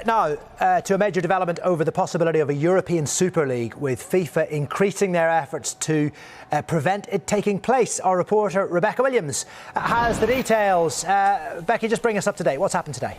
Now, to a major development over the possibility of a European Super League, with FIFA increasing their efforts to prevent it taking place. Our reporter, Rebecca Williams, has the details. Becky, just bring us up to date. What's happened today?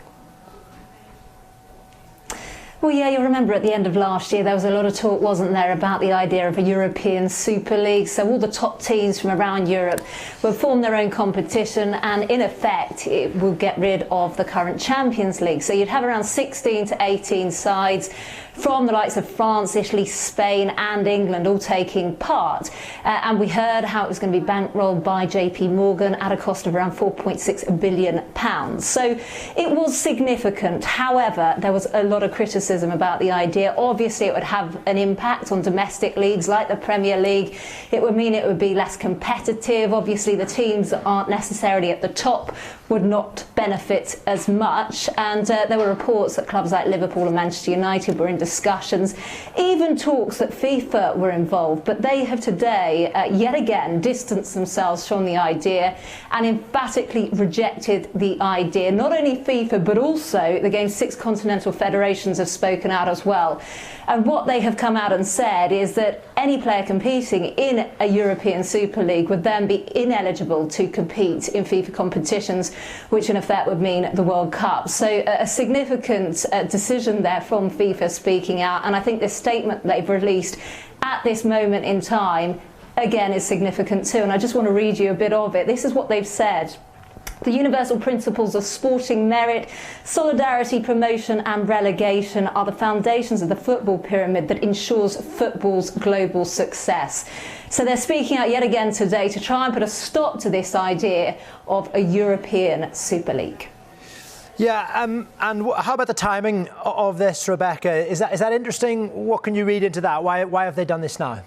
Well, yeah, you'll remember at the end of last year there was a lot of talk, wasn't there, about the idea of a European Super League. So all the top teams from around Europe will form their own competition, and in effect it will get rid of the current Champions League. So you'd have around 16 to 18 sides from the likes of France, Italy, Spain and England all taking part. And we heard how it was going to be bankrolled by JP Morgan at a cost of around £4.6 billion. So it was significant. However, there was a lot of criticism about the idea. Obviously, it would have an impact on domestic leagues like the Premier League. It would mean it would be less competitive. Obviously, the teams that aren't necessarily at the top would not benefit as much. And there were reports that clubs like Liverpool and Manchester United were in discussions, even talks that FIFA were involved, but they have today yet again distanced themselves from the idea and emphatically rejected the idea. Not only FIFA, but also the game's 6 continental federations have spoken out as well. And what they have come out and said is that any player competing in a European Super League would then be ineligible to compete in FIFA competitions, which in effect would mean the World Cup. So a significant decision there from FIFA speaking out, and I think this statement they've released at this moment in time again is significant too, and I just want to read you a bit of it. This is what they've said. The universal principles of sporting merit, solidarity, promotion and relegation are the foundations of the football pyramid that ensures football's global success. So they're speaking out yet again today to try and put a stop to this idea of a European Super League. Yeah, and how about the timing of this, Rebecca? Is that interesting? What can you read into that? Why have they done this now?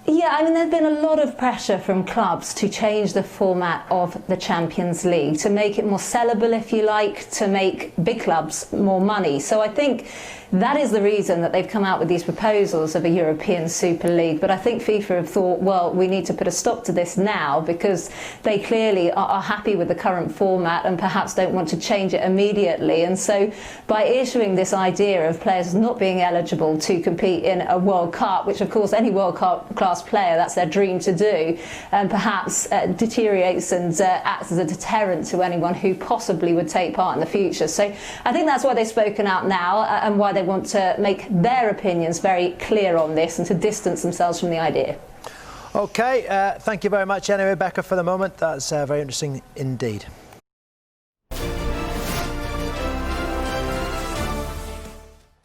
Yeah, I mean, there's been a lot of pressure from clubs to change the format of the Champions League, to make it more sellable, if you like, to make big clubs more money. So I think that is the reason that they've come out with these proposals of a European Super League. But I think FIFA have thought, well, we need to put a stop to this now, because they clearly are happy with the current format and perhaps don't want to change it immediately. And so by issuing this idea of players not being eligible to compete in a World Cup, which of course any World Cup class player, that's their dream to do, and perhaps deteriorates and acts as a deterrent to anyone who possibly would take part in the future. So I think that's why they've spoken out now, and why they want to make their opinions very clear on this and to distance themselves from the idea. OK, thank you very much anyway, Rebecca, for the moment. That's very interesting indeed.